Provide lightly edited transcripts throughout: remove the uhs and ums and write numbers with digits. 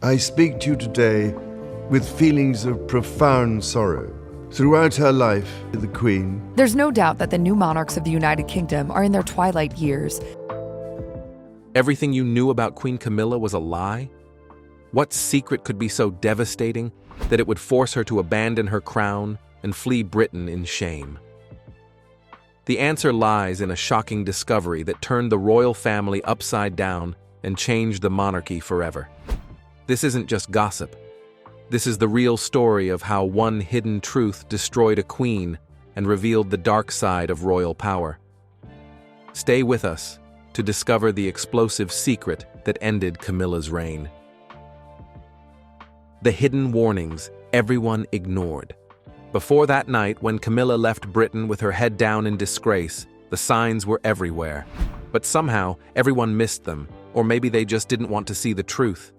I speak to you today with feelings of profound sorrow. Throughout her life, the Queen... There's no doubt that the new monarchs of the United Kingdom are in their twilight years. Everything you knew about Queen Camilla was a lie? What secret could be so devastating that it would force her to abandon her crown and flee Britain in shame? The answer lies in a shocking discovery that turned the royal family upside down and changed the monarchy forever. This isn't just gossip. This is the real story of how one hidden truth destroyed a queen and revealed the dark side of royal power. Stay with us to discover the explosive secret that ended Camilla's reign. The hidden warnings everyone ignored. Before that night, when Camilla left Britain with her head down in disgrace, the signs were everywhere. But somehow, everyone missed them, or maybe they just didn't want to see the truth.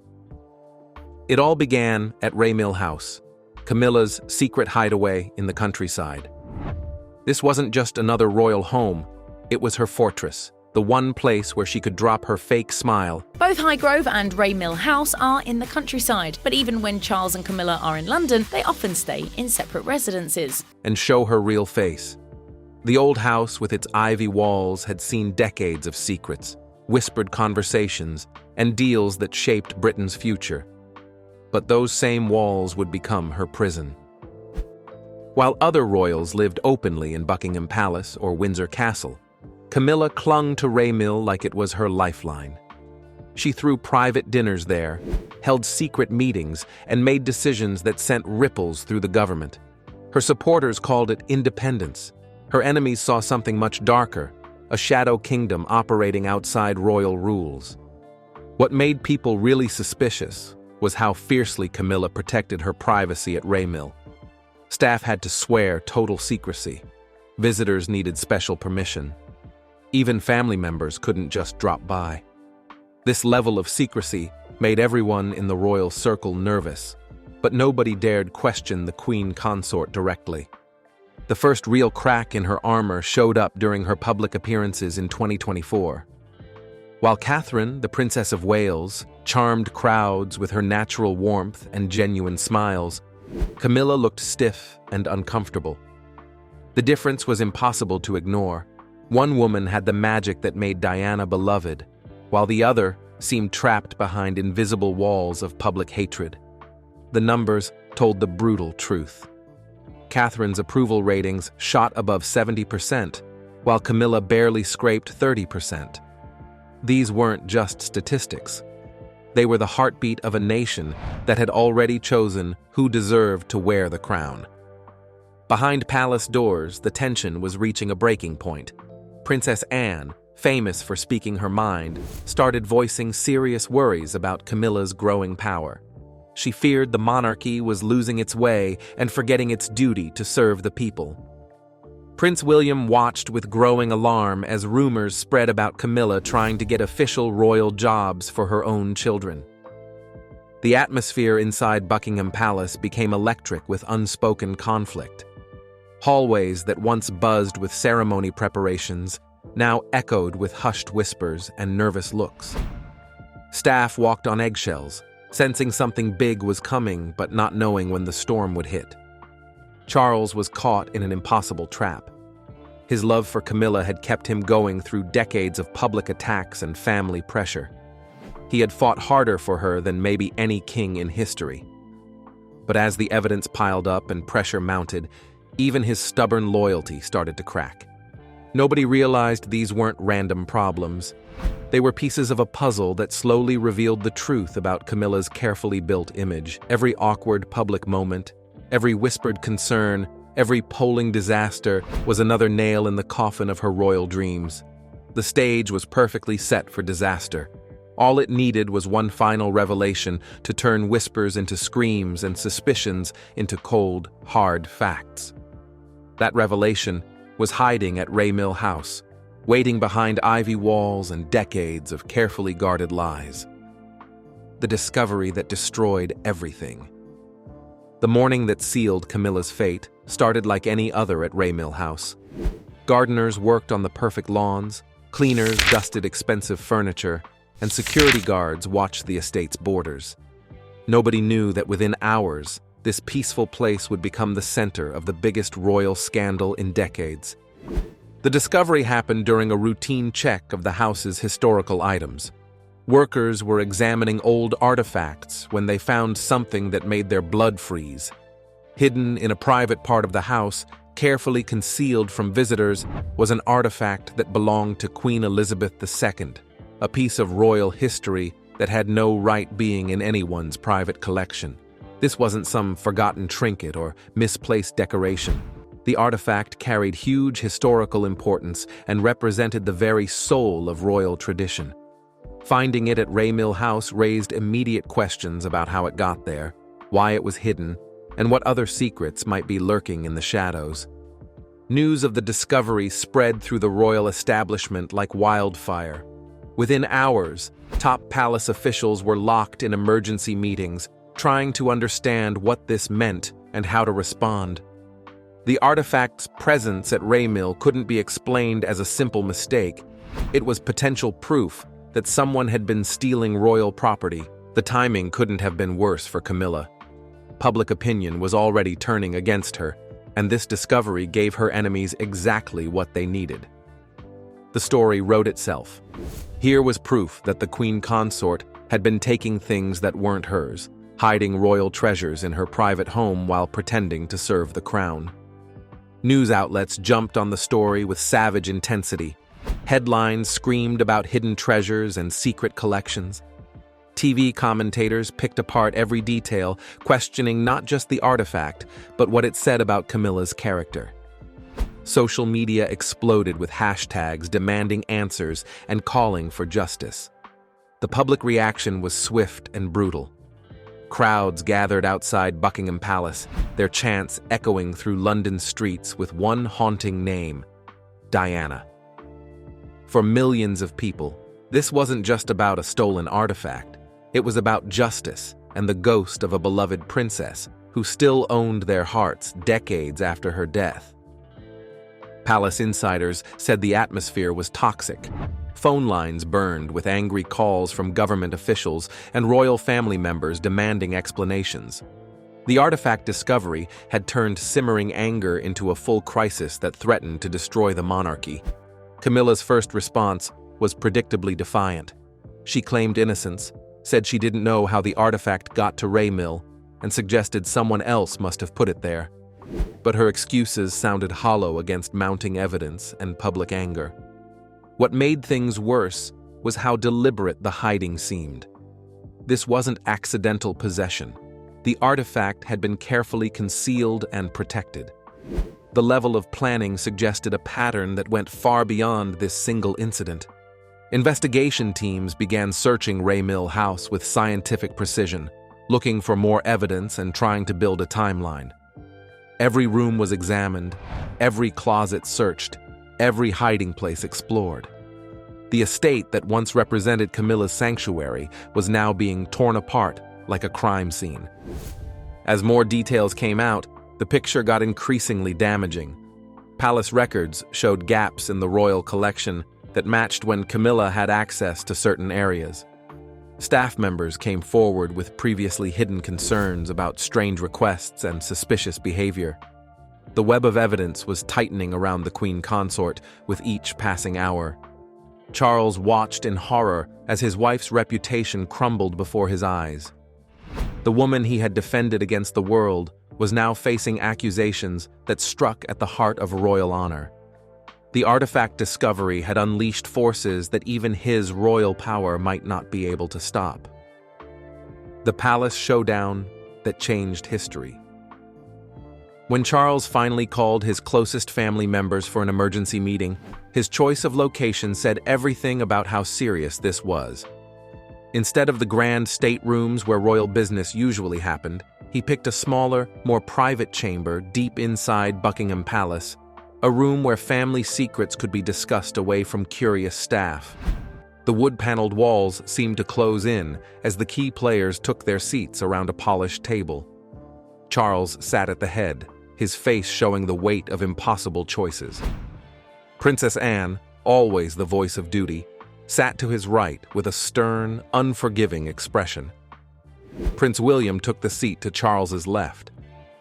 It all began at Raymill House, Camilla's secret hideaway in the countryside. This wasn't just another royal home, it was her fortress, the one place where she could drop her fake smile. Both Highgrove and Raymill House are in the countryside, but even when Charles and Camilla are in London, they often stay in separate residences. And show her real face. The old house with its ivy walls had seen decades of secrets, whispered conversations, and deals that shaped Britain's future. But those same walls would become her prison. While other royals lived openly in Buckingham Palace or Windsor Castle, Camilla clung to Raymill like it was her lifeline. She threw private dinners there, held secret meetings, and made decisions that sent ripples through the government. Her supporters called it independence. Her enemies saw something much darker, a shadow kingdom operating outside royal rules. What made people really suspicious was how fiercely Camilla protected her privacy at Raymill. Staff had to swear total secrecy. Visitors needed special permission. Even family members couldn't just drop by. This level of secrecy made everyone in the royal circle nervous, but nobody dared question the queen consort directly. The first real crack in her armor showed up during her public appearances in 2024. While Catherine, the Princess of Wales, charmed crowds with her natural warmth and genuine smiles, Camilla looked stiff and uncomfortable. The difference was impossible to ignore. One woman had the magic that made Diana beloved, while the other seemed trapped behind invisible walls of public hatred. The numbers told the brutal truth. Catherine's approval ratings shot above 70%, while Camilla barely scraped 30%. These weren't just statistics. They were the heartbeat of a nation that had already chosen who deserved to wear the crown. Behind palace doors, the tension was reaching a breaking point. Princess Anne, famous for speaking her mind, started voicing serious worries about Camilla's growing power. She feared the monarchy was losing its way and forgetting its duty to serve the people. Prince William watched with growing alarm as rumors spread about Camilla trying to get official royal jobs for her own children. The atmosphere inside Buckingham Palace became electric with unspoken conflict. Hallways that once buzzed with ceremony preparations now echoed with hushed whispers and nervous looks. Staff walked on eggshells, sensing something big was coming but not knowing when the storm would hit. Charles was caught in an impossible trap. His love for Camilla had kept him going through decades of public attacks and family pressure. He had fought harder for her than maybe any king in history. But as the evidence piled up and pressure mounted, even his stubborn loyalty started to crack. Nobody realized these weren't random problems. They were pieces of a puzzle that slowly revealed the truth about Camilla's carefully built image. Every awkward public moment, every whispered concern, every polling disaster was another nail in the coffin of her royal dreams. The stage was perfectly set for disaster. All it needed was one final revelation to turn whispers into screams and suspicions into cold, hard facts. That revelation was hiding at Raymill House, waiting behind ivy walls and decades of carefully guarded lies. The discovery that destroyed everything. The morning that sealed Camilla's fate started like any other at Raymill House. Gardeners worked on the perfect lawns, cleaners dusted expensive furniture, and security guards watched the estate's borders. Nobody knew that within hours, this peaceful place would become the center of the biggest royal scandal in decades. The discovery happened during a routine check of the house's historical items. Workers were examining old artifacts when they found something that made their blood freeze. Hidden in a private part of the house, carefully concealed from visitors, was an artifact that belonged to Queen Elizabeth II, a piece of royal history that had no right being in anyone's private collection. This wasn't some forgotten trinket or misplaced decoration. The artifact carried huge historical importance and represented the very soul of royal tradition. Finding it at Raymill House raised immediate questions about how it got there, why it was hidden, and what other secrets might be lurking in the shadows. News of the discovery spread through the royal establishment like wildfire. Within hours, top palace officials were locked in emergency meetings, trying to understand what this meant and how to respond. The artifact's presence at Raymill couldn't be explained as a simple mistake. It was potential proof that someone had been stealing royal property. The timing couldn't have been worse for Camilla. Public opinion was already turning against her, and this discovery gave her enemies exactly what they needed. The story wrote itself. Here was proof that the Queen Consort had been taking things that weren't hers, hiding royal treasures in her private home while pretending to serve the crown. News outlets jumped on the story with savage intensity. Headlines screamed about hidden treasures and secret collections. TV commentators picked apart every detail, questioning not just the artifact, but what it said about Camilla's character. Social media exploded with hashtags demanding answers and calling for justice. The public reaction was swift and brutal. Crowds gathered outside Buckingham Palace, their chants echoing through London streets with one haunting name: Diana. For millions of people, this wasn't just about a stolen artifact. It was about justice and the ghost of a beloved princess who still owned their hearts decades after her death. Palace insiders said the atmosphere was toxic. Phone lines burned with angry calls from government officials and royal family members demanding explanations. The artifact discovery had turned simmering anger into a full crisis that threatened to destroy the monarchy. Camilla's first response was predictably defiant. She claimed innocence, said she didn't know how the artifact got to Raymill, and suggested someone else must have put it there. But her excuses sounded hollow against mounting evidence and public anger. What made things worse was how deliberate the hiding seemed. This wasn't accidental possession. The artifact had been carefully concealed and protected. The level of planning suggested a pattern that went far beyond this single incident. Investigation teams began searching Raymill House with scientific precision, looking for more evidence and trying to build a timeline. Every room was examined, every closet searched, every hiding place explored. The estate that once represented Camilla's sanctuary was now being torn apart like a crime scene. As more details came out, the picture got increasingly damaging. Palace records showed gaps in the royal collection that matched when Camilla had access to certain areas. Staff members came forward with previously hidden concerns about strange requests and suspicious behavior. The web of evidence was tightening around the Queen Consort with each passing hour. Charles watched in horror as his wife's reputation crumbled before his eyes. The woman he had defended against the world was now facing accusations that struck at the heart of royal honor. The artifact discovery had unleashed forces that even his royal power might not be able to stop. The palace showdown that changed history. When Charles finally called his closest family members for an emergency meeting, his choice of location said everything about how serious this was. Instead of the grand staterooms where royal business usually happened, he picked a smaller, more private chamber deep inside Buckingham Palace, a room where family secrets could be discussed away from curious staff. The wood-paneled walls seemed to close in as the key players took their seats around a polished table. Charles sat at the head, his face showing the weight of impossible choices. Princess Anne, always the voice of duty, sat to his right with a stern, unforgiving expression. Prince William took the seat to Charles's left,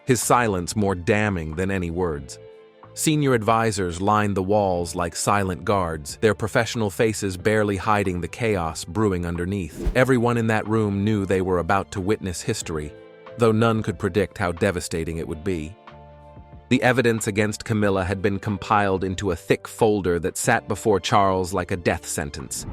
his silence more damning than any words. Senior advisors lined the walls like silent guards, their professional faces barely hiding the chaos brewing underneath. Everyone in that room knew they were about to witness history, though none could predict how devastating it would be. The evidence against Camilla had been compiled into a thick folder that sat before Charles like a death sentence.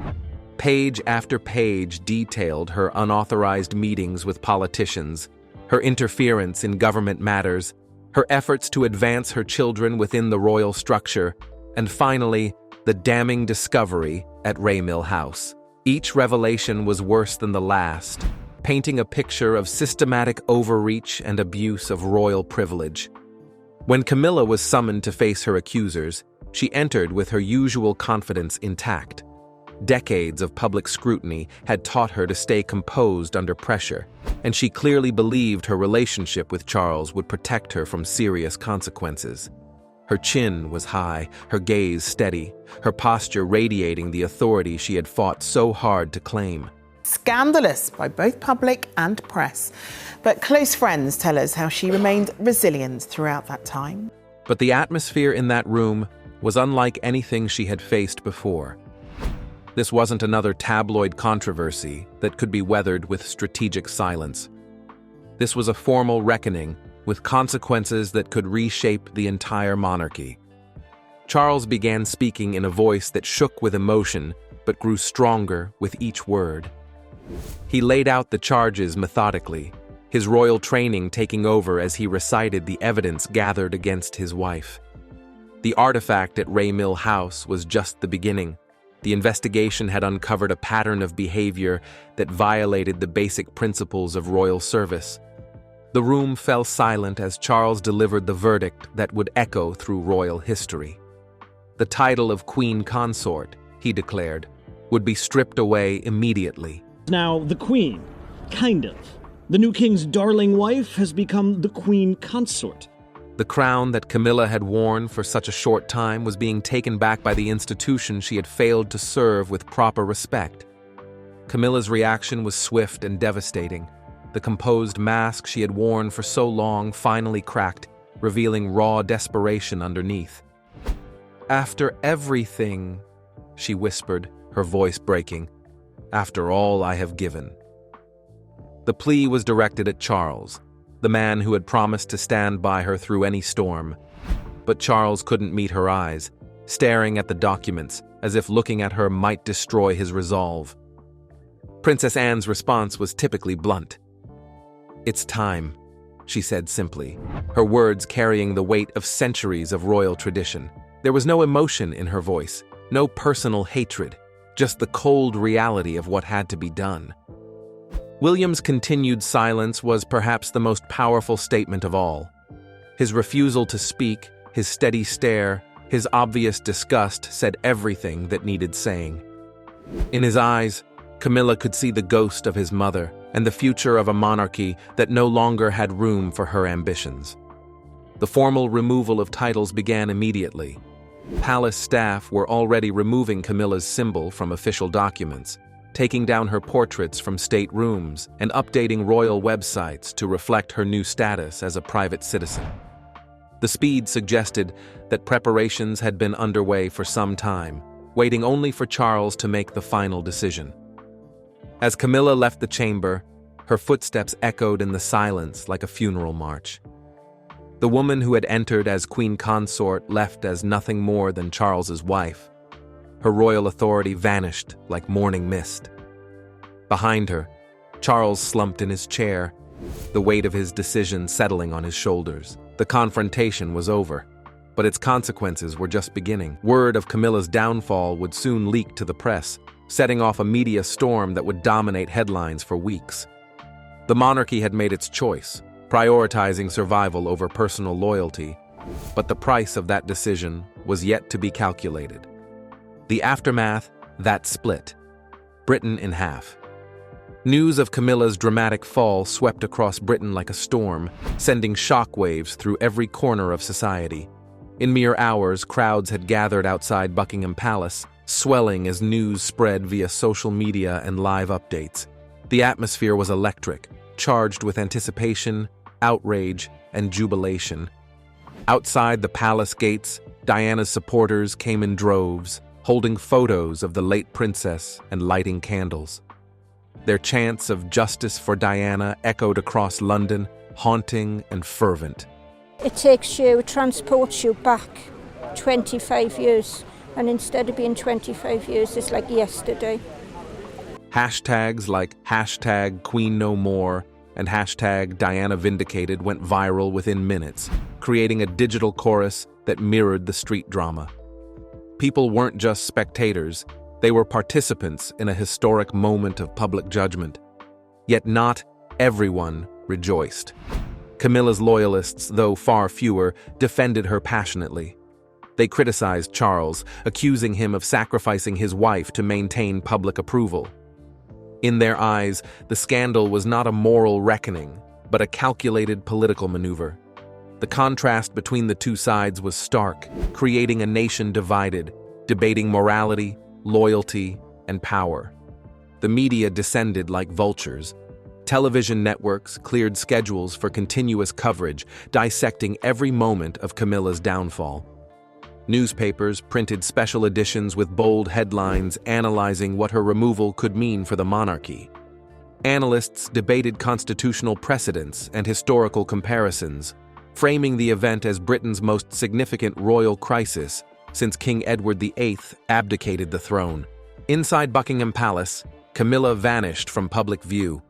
Page after page detailed her unauthorized meetings with politicians, her interference in government matters, her efforts to advance her children within the royal structure, and finally, the damning discovery at Raymill House. Each revelation was worse than the last, painting a picture of systematic overreach and abuse of royal privilege. When Camilla was summoned to face her accusers, she entered with her usual confidence intact. Decades of public scrutiny had taught her to stay composed under pressure, and she clearly believed her relationship with Charles would protect her from serious consequences. Her chin was high, her gaze steady, her posture radiating the authority she had fought so hard to claim. Scandalous by both public and press, but close friends tell us how she remained resilient throughout that time. But the atmosphere in that room was unlike anything she had faced before. This wasn't another tabloid controversy that could be weathered with strategic silence. This was a formal reckoning with consequences that could reshape the entire monarchy. Charles began speaking in a voice that shook with emotion but grew stronger with each word. He laid out the charges methodically, his royal training taking over as he recited the evidence gathered against his wife. The artifact at Raymill House was just the beginning. The investigation had uncovered a pattern of behavior that violated the basic principles of royal service. The room fell silent as Charles delivered the verdict that would echo through royal history. The title of Queen Consort, he declared, would be stripped away immediately. Now, the Queen, kind of. The new king's darling wife has become the Queen Consort. The crown that Camilla had worn for such a short time was being taken back by the institution she had failed to serve with proper respect. Camilla's reaction was swift and devastating. The composed mask she had worn for so long finally cracked, revealing raw desperation underneath. "After everything," she whispered, her voice breaking, "after all I have given." The plea was directed at Charles, the man who had promised to stand by her through any storm. But Charles couldn't meet her eyes, staring at the documents as if looking at her might destroy his resolve. Princess Anne's response was typically blunt. "It's time," she said simply, her words carrying the weight of centuries of royal tradition. There was no emotion in her voice, no personal hatred, just the cold reality of what had to be done. William's continued silence was perhaps the most powerful statement of all. His refusal to speak, his steady stare, his obvious disgust said everything that needed saying. In his eyes, Camilla could see the ghost of his mother and the future of a monarchy that no longer had room for her ambitions. The formal removal of titles began immediately. Palace staff were already removing Camilla's symbol from official documents, taking down her portraits from state rooms and updating royal websites to reflect her new status as a private citizen. The speed suggested that preparations had been underway for some time, waiting only for Charles to make the final decision. As Camilla left the chamber, her footsteps echoed in the silence like a funeral march. The woman who had entered as Queen Consort left as nothing more than Charles's wife. Her royal authority vanished like morning mist. Behind her, Charles slumped in his chair, the weight of his decision settling on his shoulders. The confrontation was over, but its consequences were just beginning. Word of Camilla's downfall would soon leak to the press, setting off a media storm that would dominate headlines for weeks. The monarchy had made its choice, prioritizing survival over personal loyalty, but the price of that decision was yet to be calculated. The aftermath, that split Britain in half. News of Camilla's dramatic fall swept across Britain like a storm, sending shockwaves through every corner of society. In mere hours, crowds had gathered outside Buckingham Palace, swelling as news spread via social media and live updates. The atmosphere was electric, charged with anticipation, outrage, and jubilation. Outside the palace gates, Diana's supporters came in droves, holding photos of the late princess and lighting candles. Their chants of justice for Diana echoed across London, haunting and fervent. It takes you, it transports you back 25 years, and instead of being 25 years, it's like yesterday. Hashtags like #QueenNoMore and #DianaVindicated went viral within minutes, creating a digital chorus that mirrored the street drama. People weren't just spectators, they were participants in a historic moment of public judgment. Yet not everyone rejoiced. Camilla's loyalists, though far fewer, defended her passionately. They criticized Charles, accusing him of sacrificing his wife to maintain public approval. In their eyes, the scandal was not a moral reckoning, but a calculated political maneuver. The contrast between the two sides was stark, creating a nation divided, debating morality, loyalty, and power. The media descended like vultures. Television networks cleared schedules for continuous coverage, dissecting every moment of Camilla's downfall. Newspapers printed special editions with bold headlines analyzing what her removal could mean for the monarchy. Analysts debated constitutional precedents and historical comparisons, framing the event as Britain's most significant royal crisis since King Edward VIII abdicated the throne. Inside Buckingham Palace, Camilla vanished from public view.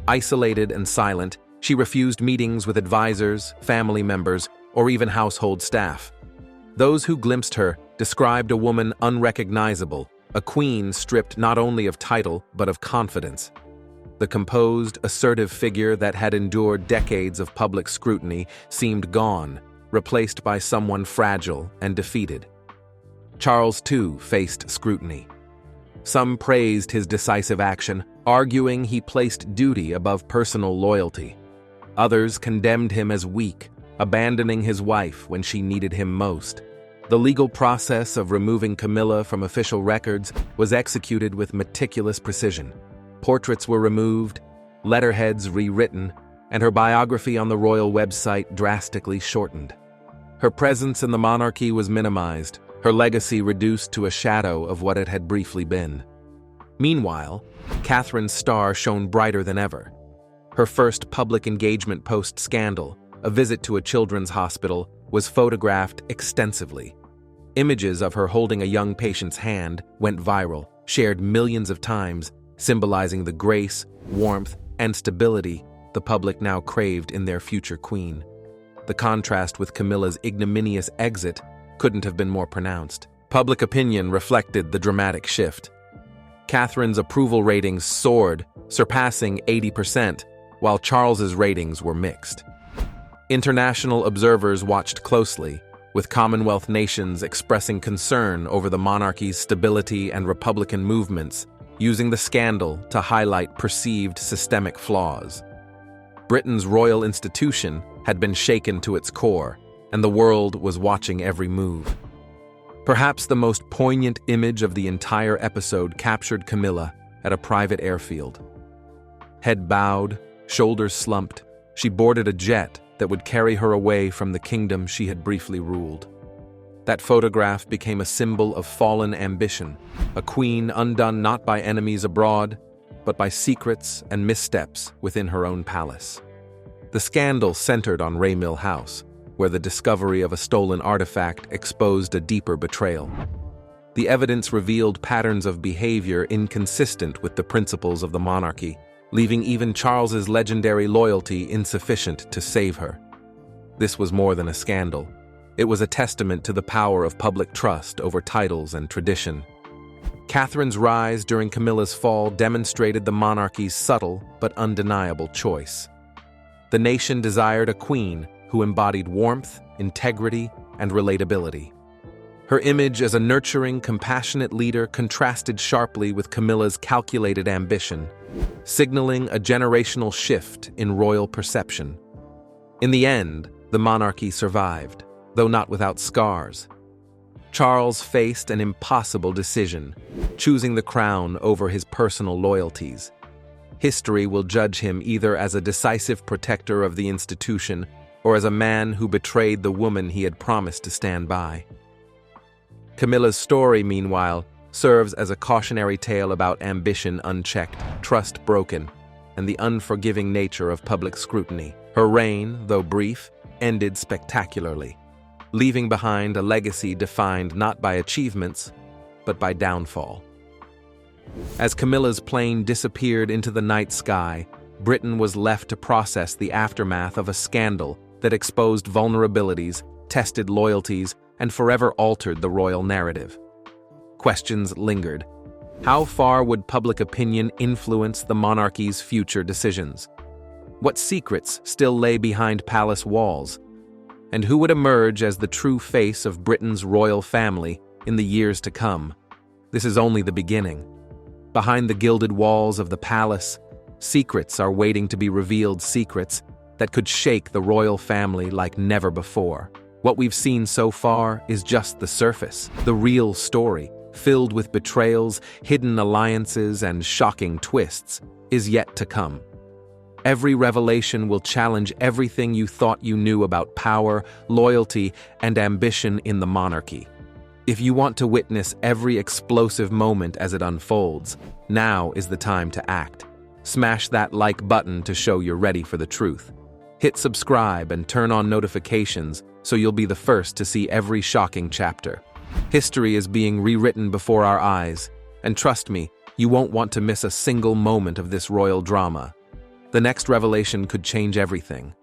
Isolated and silent, she refused meetings with advisors, family members, or even household staff. Those who glimpsed her described a woman unrecognizable, a queen stripped not only of title but of confidence. The composed, assertive figure that had endured decades of public scrutiny seemed gone, replaced by someone fragile and defeated. Charles, too, faced scrutiny. Some praised his decisive action, arguing he placed duty above personal loyalty. Others condemned him as weak, abandoning his wife when she needed him most. The legal process of removing Camilla from official records was executed with meticulous precision. Portraits were removed, letterheads rewritten, and her biography on the royal website drastically shortened. Her presence in the monarchy was minimized, her legacy reduced to a shadow of what it had briefly been. Meanwhile, Catherine's star shone brighter than ever. Her first public engagement post-scandal, a visit to a children's hospital, was photographed extensively. Images of her holding a young patient's hand went viral, shared millions of times, symbolizing the grace, warmth, and stability the public now craved in their future queen. The contrast with Camilla's ignominious exit couldn't have been more pronounced. Public opinion reflected the dramatic shift. Catherine's approval ratings soared, surpassing 80%, while Charles's ratings were mixed. International observers watched closely, with Commonwealth nations expressing concern over the monarchy's stability and Republican movements, using the scandal to highlight perceived systemic flaws. Britain's royal institution had been shaken to its core, and the world was watching every move. Perhaps the most poignant image of the entire episode captured Camilla at a private airfield. Head bowed, shoulders slumped, she boarded a jet that would carry her away from the kingdom she had briefly ruled. That photograph became a symbol of fallen ambition, a queen undone not by enemies abroad, but by secrets and missteps within her own palace. The scandal centered on Mill House, where the discovery of a stolen artifact exposed a deeper betrayal. The evidence revealed patterns of behavior inconsistent with the principles of the monarchy, leaving even Charles's legendary loyalty insufficient to save her. This was more than a scandal. It was a testament to the power of public trust over titles and tradition. Catherine's rise during Camilla's fall demonstrated the monarchy's subtle but undeniable choice. The nation desired a queen who embodied warmth, integrity, and relatability. Her image as a nurturing, compassionate leader contrasted sharply with Camilla's calculated ambition, signaling a generational shift in royal perception. In the end, the monarchy survived, though not without scars. Charles faced an impossible decision, choosing the crown over his personal loyalties. history will judge him either as a decisive protector of the institution or as a man who betrayed the woman he had promised to stand by. Camilla's story, meanwhile, serves as a cautionary tale about ambition unchecked, trust broken, and the unforgiving nature of public scrutiny. Her reign, though brief, ended spectacularly, leaving behind a legacy defined not by achievements, but by downfall. As Camilla's plane disappeared into the night sky, Britain was left to process the aftermath of a scandal that exposed vulnerabilities, tested loyalties, and forever altered the royal narrative. Questions lingered. How far would public opinion influence the monarchy's future decisions? What secrets still lay behind palace walls? And who would emerge as the true face of Britain's royal family in the years to come? This is only the beginning. Behind the gilded walls of the palace, secrets are waiting to be revealed, secrets that could shake the royal family like never before. What we've seen so far is just the surface. The real story, filled with betrayals, hidden alliances, and shocking twists, is yet to come. Every revelation will challenge everything you thought you knew about power, loyalty, and ambition in the monarchy. If you want to witness every explosive moment as it unfolds, now is the time to act. Smash that like button to show you're ready for the truth. Hit subscribe and turn on notifications so you'll be the first to see every shocking chapter. History is being rewritten before our eyes, and trust me, you won't want to miss a single moment of this royal drama. The next revelation could change everything.